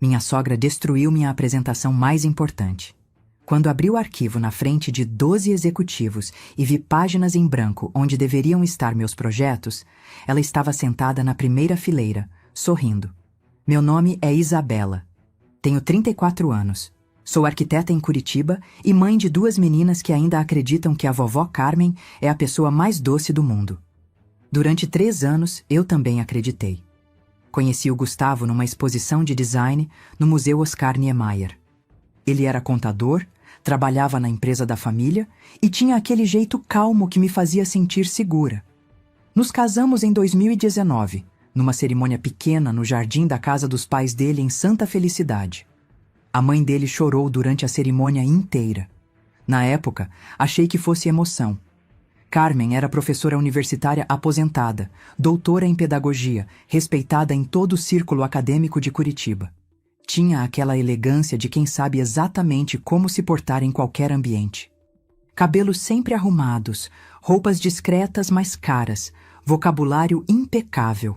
Minha sogra destruiu minha apresentação mais importante. Quando abri o arquivo na frente de 12 executivos e vi páginas em branco onde deveriam estar meus projetos, ela estava sentada na primeira fileira, sorrindo. Meu nome é Isabela. Tenho 34 anos. Sou arquiteta em Curitiba e mãe de 2 meninas que ainda acreditam que a vovó Carmen é a pessoa mais doce do mundo. Durante 3 anos, eu também acreditei. Conheci o Gustavo numa exposição de design no Museu Oscar Niemeyer. Ele era contador, trabalhava na empresa da família e tinha aquele jeito calmo que me fazia sentir segura. Nos casamos em 2019, numa cerimônia pequena no jardim da casa dos pais dele em Santa Felicidade. A mãe dele chorou durante a cerimônia inteira. Na época, achei que fosse emoção. Carmen era professora universitária aposentada, doutora em pedagogia, respeitada em todo o círculo acadêmico de Curitiba. Tinha aquela elegância de quem sabe exatamente como se portar em qualquer ambiente. Cabelos sempre arrumados, roupas discretas mas caras, vocabulário impecável.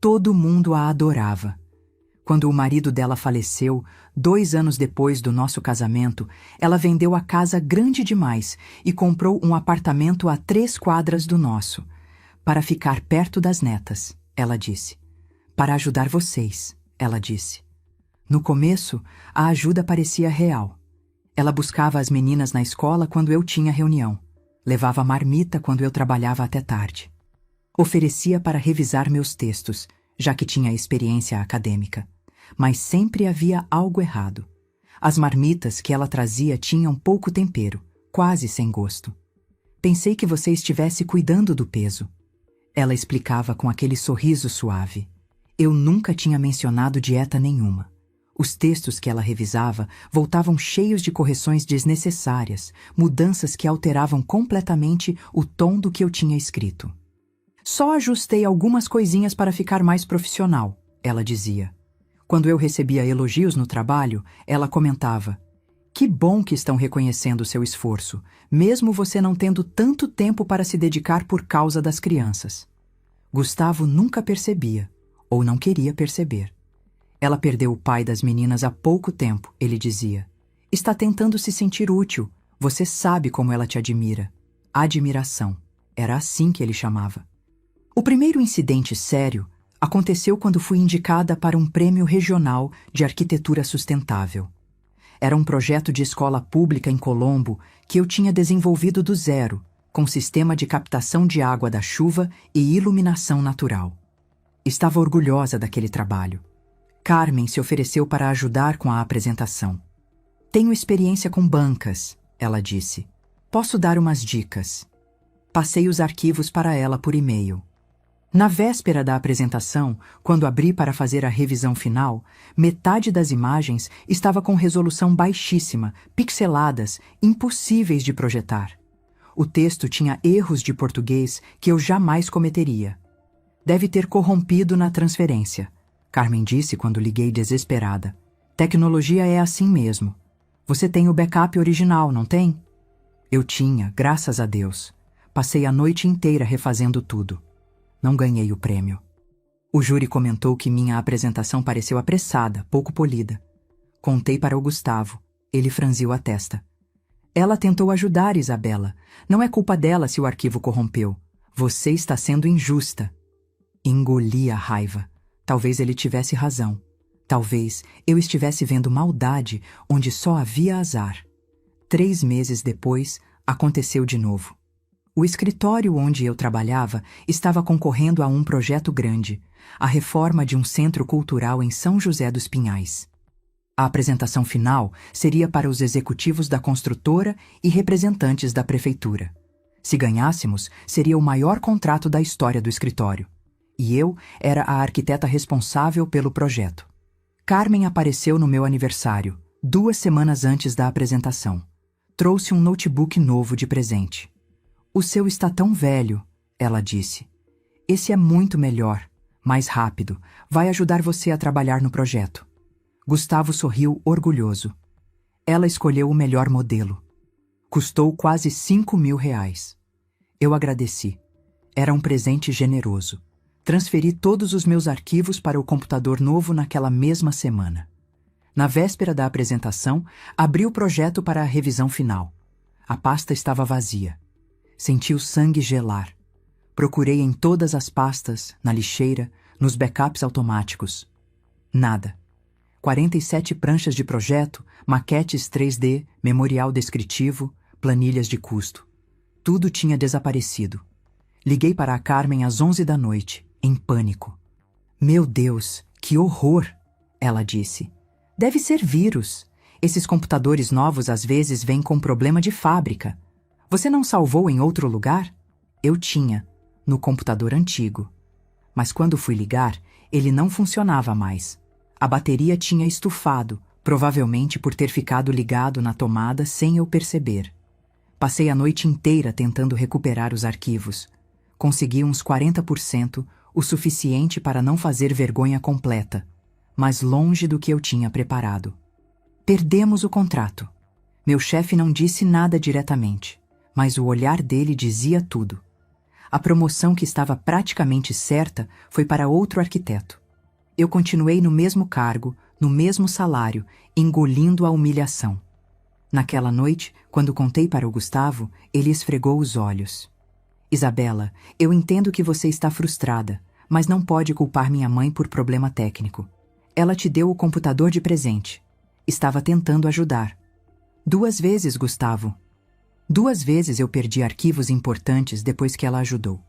Todo mundo a adorava. Quando o marido dela faleceu, 2 anos depois do nosso casamento, ela vendeu a casa grande demais e comprou um apartamento a 3 quadras do nosso. Para ficar perto das netas, ela disse. Para ajudar vocês, ela disse. No começo, a ajuda parecia real. Ela buscava as meninas na escola quando eu tinha reunião. Levava marmita quando eu trabalhava até tarde. Oferecia para revisar meus textos, já que tinha experiência acadêmica. Mas sempre havia algo errado. As marmitas que ela trazia tinham pouco tempero, quase sem gosto. Pensei que você estivesse cuidando do peso. Ela explicava com aquele sorriso suave. Eu nunca tinha mencionado dieta nenhuma. Os textos que ela revisava voltavam cheios de correções desnecessárias, mudanças que alteravam completamente o tom do que eu tinha escrito. Só ajustei algumas coisinhas para ficar mais profissional, ela dizia. Quando eu recebia elogios no trabalho, ela comentava: que bom que estão reconhecendo o seu esforço, mesmo você não tendo tanto tempo para se dedicar por causa das crianças. Gustavo nunca percebia, ou não queria perceber. Ela perdeu o pai das meninas há pouco tempo, ele dizia. Está tentando se sentir útil, você sabe como ela te admira. Admiração, era assim que ele chamava. O primeiro incidente sério aconteceu quando fui indicada para um prêmio regional de arquitetura sustentável. Era um projeto de escola pública em Colombo que eu tinha desenvolvido do zero, com sistema de captação de água da chuva e iluminação natural. Estava orgulhosa daquele trabalho. Carmen se ofereceu para ajudar com a apresentação. Tenho experiência com bancas, ela disse. Posso dar umas dicas. Passei os arquivos para ela por e-mail. Na véspera da apresentação, quando abri para fazer a revisão final, metade das imagens estava com resolução baixíssima, pixeladas, impossíveis de projetar. O texto tinha erros de português que eu jamais cometeria. Deve ter corrompido na transferência, Carmen disse quando liguei desesperada. Tecnologia é assim mesmo. Você tem o backup original, não tem? Eu tinha, graças a Deus. Passei a noite inteira refazendo tudo. Não ganhei o prêmio. O júri comentou que minha apresentação pareceu apressada, pouco polida. Contei para o Gustavo. Ele franziu a testa. Ela tentou ajudar Isabela. Não é culpa dela se o arquivo corrompeu. Você está sendo injusta. Engoli a raiva. Talvez ele tivesse razão. Talvez eu estivesse vendo maldade onde só havia azar. 3 meses depois, aconteceu de novo. O escritório onde eu trabalhava estava concorrendo a um projeto grande, a reforma de um centro cultural em São José dos Pinhais. A apresentação final seria para os executivos da construtora e representantes da prefeitura. Se ganhássemos, seria o maior contrato da história do escritório. E eu era a arquiteta responsável pelo projeto. Carmen apareceu no meu aniversário, 2 semanas antes da apresentação. Trouxe um notebook novo de presente. O seu está tão velho, ela disse. Esse é muito melhor, mais rápido, vai ajudar você a trabalhar no projeto. Gustavo sorriu orgulhoso. Ela escolheu o melhor modelo. Custou quase R$ 5.000. Eu agradeci. Era um presente generoso. Transferi todos os meus arquivos para o computador novo naquela mesma semana. Na véspera da apresentação, abri o projeto para a revisão final. A pasta estava vazia. Senti o sangue gelar. Procurei em todas as pastas, na lixeira, nos backups automáticos. Nada. 47 pranchas de projeto, maquetes 3D, memorial descritivo, planilhas de custo. Tudo tinha desaparecido. Liguei para a Carmen às 11 da noite, em pânico. Meu Deus, que horror! Ela disse. Deve ser vírus. Esses computadores novos às vezes vêm com problema de fábrica. Você não salvou em outro lugar? Eu tinha, no computador antigo. Mas quando fui ligar, ele não funcionava mais. A bateria tinha estufado, provavelmente por ter ficado ligado na tomada sem eu perceber. Passei a noite inteira tentando recuperar os arquivos. Consegui uns 40%, o suficiente para não fazer vergonha completa, mas longe do que eu tinha preparado. Perdemos o contrato. Meu chefe não disse nada diretamente, mas o olhar dele dizia tudo. A promoção que estava praticamente certa foi para outro arquiteto. Eu continuei no mesmo cargo, no mesmo salário, engolindo a humilhação. Naquela noite, quando contei para o Gustavo, ele esfregou os olhos. Isabela, eu entendo que você está frustrada, mas não pode culpar minha mãe por problema técnico. Ela te deu o computador de presente. Estava tentando ajudar. 2 vezes, Gustavo. 2 vezes eu perdi arquivos importantes depois que ela ajudou.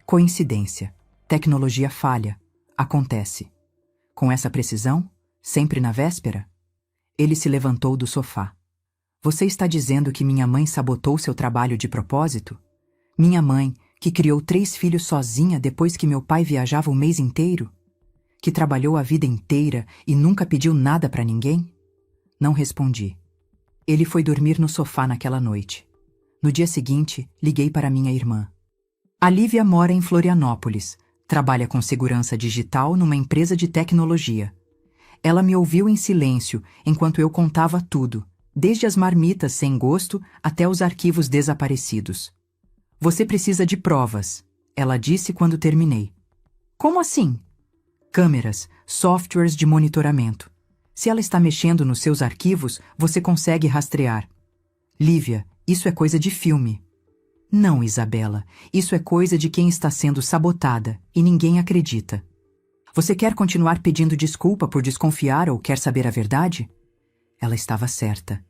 Coincidência. Tecnologia falha. Acontece. Com essa precisão? Sempre na véspera? Ele se levantou do sofá. Você está dizendo que minha mãe sabotou seu trabalho de propósito? Minha mãe, que criou 3 filhos sozinha depois que meu pai viajava o mês inteiro? Que trabalhou a vida inteira e nunca pediu nada para ninguém? Não respondi. Ele foi dormir no sofá naquela noite. No dia seguinte, liguei para minha irmã. A Lívia mora em Florianópolis. Trabalha com segurança digital numa empresa de tecnologia. Ela me ouviu em silêncio enquanto eu contava tudo, desde as marmitas sem gosto até os arquivos desaparecidos. Você precisa de provas, ela disse quando terminei. Como assim? Câmeras, softwares de monitoramento. Se ela está mexendo nos seus arquivos, você consegue rastrear. Lívia, isso é coisa de filme. Não, Isabela, isso é coisa de quem está sendo sabotada e ninguém acredita. Você quer continuar pedindo desculpa por desconfiar ou quer saber a verdade? Ela estava certa.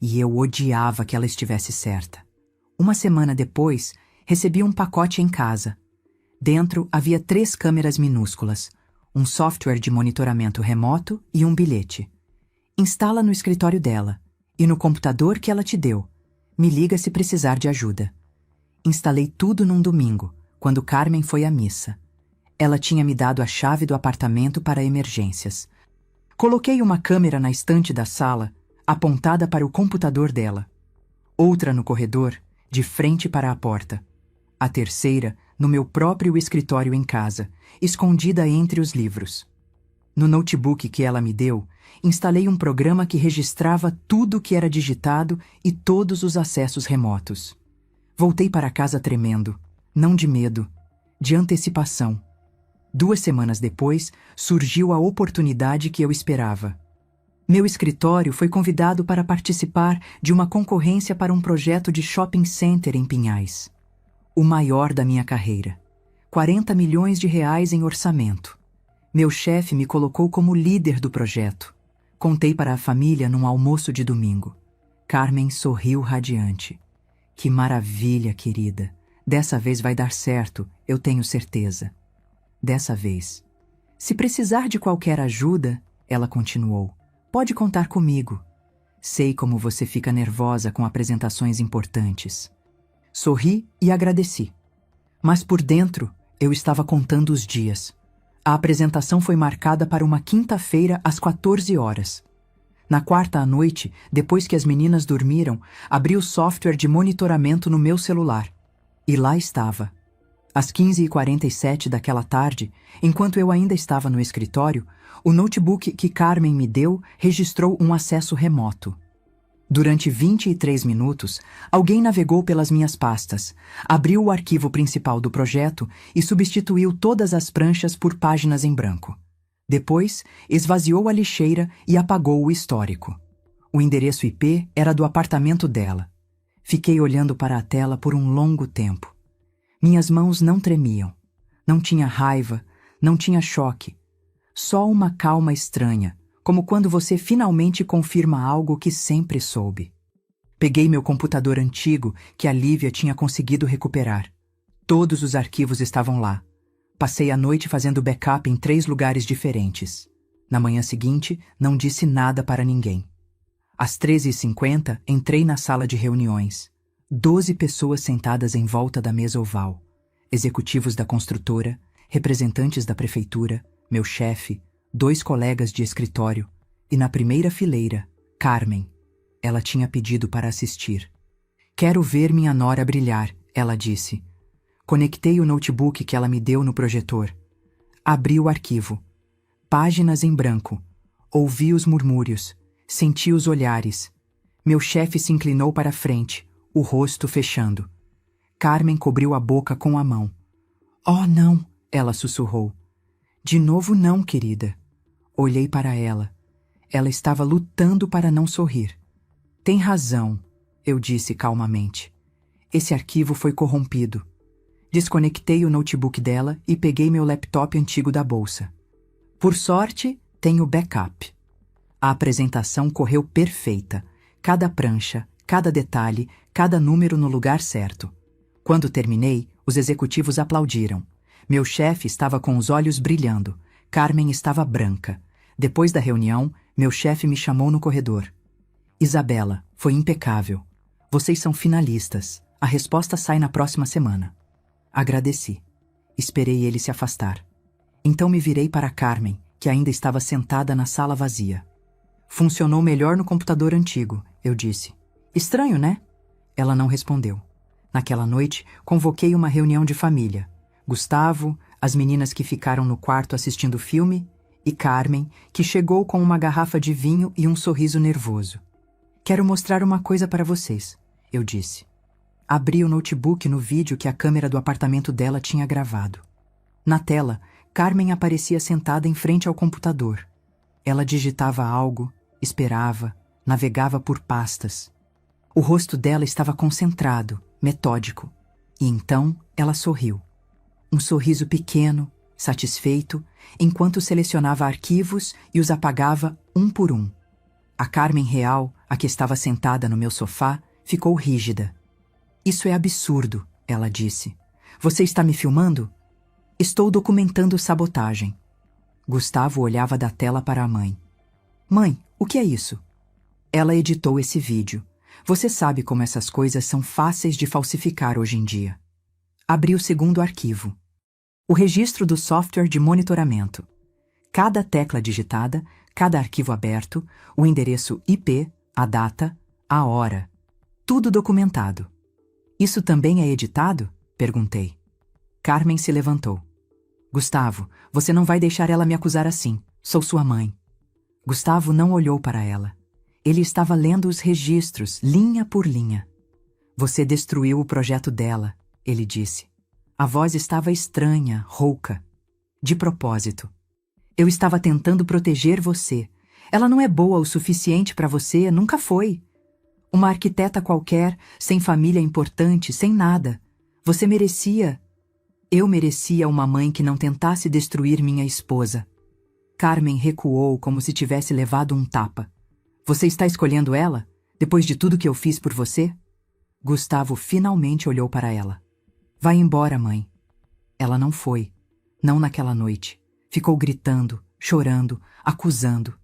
E eu odiava que ela estivesse certa. 1 semana depois, recebi um pacote em casa. Dentro havia 3 câmeras minúsculas, um software de monitoramento remoto e um bilhete. Instala no escritório dela e no computador que ela te deu. Me liga se precisar de ajuda. Instalei tudo num domingo, quando Carmen foi à missa. Ela tinha me dado a chave do apartamento para emergências. Coloquei uma câmera na estante da sala, apontada para o computador dela. Outra no corredor, de frente para a porta. A terceira, no meu próprio escritório em casa, escondida entre os livros. No notebook que ela me deu, instalei um programa que registrava tudo que era digitado e todos os acessos remotos. Voltei para casa tremendo, não de medo, de antecipação. 2 semanas depois, surgiu a oportunidade que eu esperava. Meu escritório foi convidado para participar de uma concorrência para um projeto de shopping center em Pinhais. O maior da minha carreira. 40 milhões de reais em orçamento. Meu chefe me colocou como líder do projeto. Contei para a família num almoço de domingo. Carmen sorriu radiante. Que maravilha, querida. Dessa vez vai dar certo, eu tenho certeza. Dessa vez. Se precisar de qualquer ajuda, ela continuou, pode contar comigo. Sei como você fica nervosa com apresentações importantes. Sorri e agradeci. Mas por dentro, eu estava contando os dias. A apresentação foi marcada para uma quinta-feira às 14 horas. Na quarta à noite, depois que as meninas dormiram, abri o software de monitoramento no meu celular. E lá estava. Às 15h47 daquela tarde, enquanto eu ainda estava no escritório, o notebook que Carmen me deu registrou um acesso remoto. Durante 23 minutos, alguém navegou pelas minhas pastas, abriu o arquivo principal do projeto e substituiu todas as pranchas por páginas em branco. Depois, esvaziou a lixeira e apagou o histórico. O endereço IP era do apartamento dela. Fiquei olhando para a tela por um longo tempo. Minhas mãos não tremiam. Não tinha raiva, não tinha choque. Só uma calma estranha, como quando você finalmente confirma algo que sempre soube. Peguei meu computador antigo que a Lívia tinha conseguido recuperar. Todos os arquivos estavam lá. Passei a noite fazendo backup em 3 lugares diferentes. Na manhã seguinte, não disse nada para ninguém. Às 13h50, entrei na sala de reuniões. 12 pessoas sentadas em volta da mesa oval. Executivos da construtora, representantes da prefeitura, meu chefe, 2 colegas de escritório e, na primeira fileira, Carmen. Ela tinha pedido para assistir. Quero ver minha nora brilhar, ela disse. Conectei o notebook que ela me deu no projetor. Abri o arquivo. Páginas em branco. Ouvi os murmúrios. Senti os olhares. Meu chefe se inclinou para a frente, o rosto fechando. Carmen cobriu a boca com a mão. Oh, não, ela sussurrou. De novo não, querida. Olhei para ela. Ela estava lutando para não sorrir. Tem razão, eu disse calmamente. Esse arquivo foi corrompido. Desconectei o notebook dela e peguei meu laptop antigo da bolsa. Por sorte, tenho backup. A apresentação correu perfeita. Cada prancha, cada detalhe, cada número no lugar certo. Quando terminei, os executivos aplaudiram. Meu chefe estava com os olhos brilhando. Carmen estava branca. Depois da reunião, meu chefe me chamou no corredor. Isabela, foi impecável. Vocês são finalistas. A resposta sai na próxima semana. Agradeci. Esperei ele se afastar. Então me virei para Carmen, que ainda estava sentada na sala vazia. Funcionou melhor no computador antigo, eu disse. Estranho, né? Ela não respondeu. Naquela noite, convoquei uma reunião de família. Gustavo, as meninas que ficaram no quarto assistindo o filme, e Carmen, que chegou com uma garrafa de vinho e um sorriso nervoso. Quero mostrar uma coisa para vocês, eu disse. Abri o notebook no vídeo que a câmera do apartamento dela tinha gravado. Na tela, Carmen aparecia sentada em frente ao computador. Ela digitava algo, esperava, navegava por pastas. O rosto dela estava concentrado, metódico. E então ela sorriu. Um sorriso pequeno, satisfeito, enquanto selecionava arquivos e os apagava um por um. A Carmen real, a que estava sentada no meu sofá, ficou rígida. Isso é absurdo, ela disse. Você está me filmando? Estou documentando sabotagem. Gustavo olhava da tela para a mãe. Mãe, o que é isso? Ela editou esse vídeo. Você sabe como essas coisas são fáceis de falsificar hoje em dia. Abri o segundo arquivo. O registro do software de monitoramento. Cada tecla digitada, cada arquivo aberto, o endereço IP, a data, a hora. Tudo documentado. Isso também é editado? Perguntei. Carmen se levantou. Gustavo, você não vai deixar ela me acusar assim. Sou sua mãe. Gustavo não olhou para ela. Ele estava lendo os registros, linha por linha. Você destruiu o projeto dela, ele disse. A voz estava estranha, rouca. De propósito. Eu estava tentando proteger você. Ela não é boa o suficiente para você, nunca foi. Uma arquiteta qualquer, sem família importante, sem nada. Você merecia... Eu merecia uma mãe que não tentasse destruir minha esposa. Carmen recuou como se tivesse levado um tapa. Você está escolhendo ela? Depois de tudo que eu fiz por você? Gustavo finalmente olhou para ela. Vai embora, mãe. Ela não foi. Não naquela noite. Ficou gritando, chorando, acusando.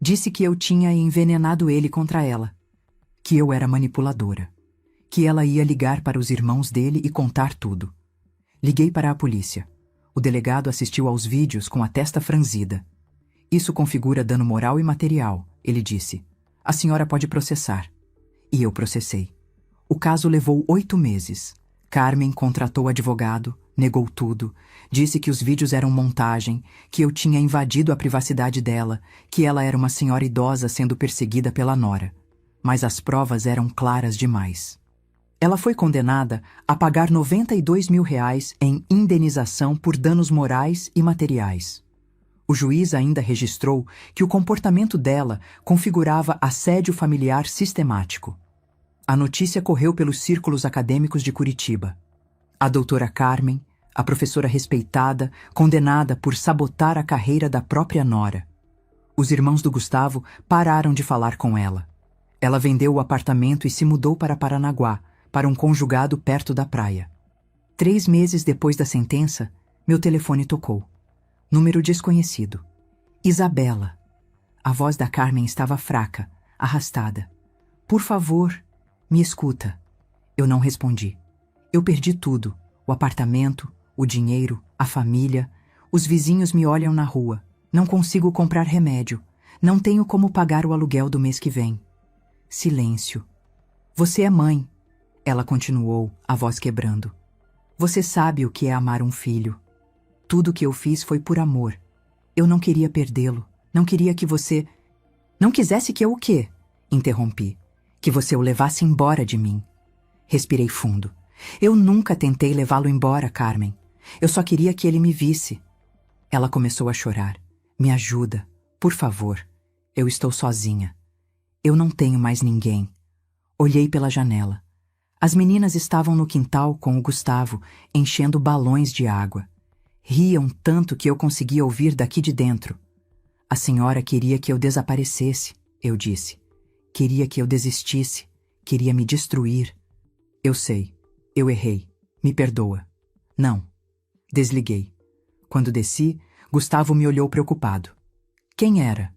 Disse que eu tinha envenenado ele contra ela. Que eu era manipuladora. Que ela ia ligar para os irmãos dele e contar tudo. Liguei para a polícia. O delegado assistiu aos vídeos com a testa franzida. Isso configura dano moral e material, ele disse. A senhora pode processar. E eu processei. O caso levou 8 meses. Carmen contratou advogado, negou tudo, disse que os vídeos eram montagem, que eu tinha invadido a privacidade dela, que ela era uma senhora idosa sendo perseguida pela nora. Mas as provas eram claras demais. Ela foi condenada a pagar R$ 92 mil em indenização por danos morais e materiais. O juiz ainda registrou que o comportamento dela configurava assédio familiar sistemático. A notícia correu pelos círculos acadêmicos de Curitiba. A doutora Carmen, a professora respeitada, condenada por sabotar a carreira da própria nora. Os irmãos do Gustavo pararam de falar com ela. Ela vendeu o apartamento e se mudou para Paranaguá, para um conjugado perto da praia. 3 meses depois da sentença, meu telefone tocou. Número desconhecido. Isabela. A voz da Carmen estava fraca, arrastada. Por favor, me escuta. Eu não respondi. Eu perdi tudo. O apartamento, o dinheiro, a família. Os vizinhos me olham na rua. Não consigo comprar remédio. Não tenho como pagar o aluguel do mês que vem. Silêncio. Você é mãe. Ela continuou, a voz quebrando. Você sabe o que é amar um filho. Tudo o que eu fiz foi por amor. Eu não queria perdê-lo. Não queria que você... Não quisesse que eu o quê? Interrompi. Que você o levasse embora de mim. Respirei fundo. Eu nunca tentei levá-lo embora, Carmen. Eu só queria que ele me visse. Ela começou a chorar. Me ajuda, por favor. Eu estou sozinha. Eu não tenho mais ninguém. Olhei pela janela. As meninas estavam no quintal com o Gustavo, enchendo balões de água. Riam tanto que eu conseguia ouvir daqui de dentro. A senhora queria que eu desaparecesse, eu disse. Queria que eu desistisse. Queria me destruir. Eu sei. Eu errei. Me perdoa. Não. Desliguei. Quando desci, Gustavo me olhou preocupado. Quem era?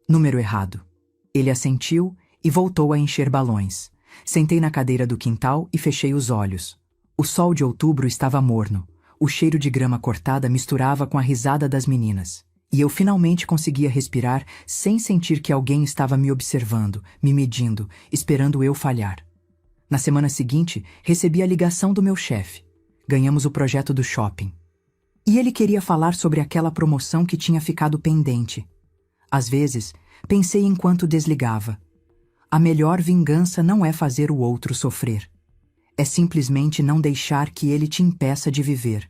Número errado. Ele assentiu e voltou a encher balões. Sentei na cadeira do quintal e fechei os olhos. O sol de outubro estava morno. O cheiro de grama cortada misturava com a risada das meninas. E eu finalmente conseguia respirar sem sentir que alguém estava me observando, me medindo, esperando eu falhar. Na semana seguinte, recebi a ligação do meu chefe. Ganhamos o projeto do shopping. E ele queria falar sobre aquela promoção que tinha ficado pendente. Às vezes, pensei enquanto desligava. A melhor vingança não é fazer o outro sofrer. É simplesmente não deixar que ele te impeça de viver.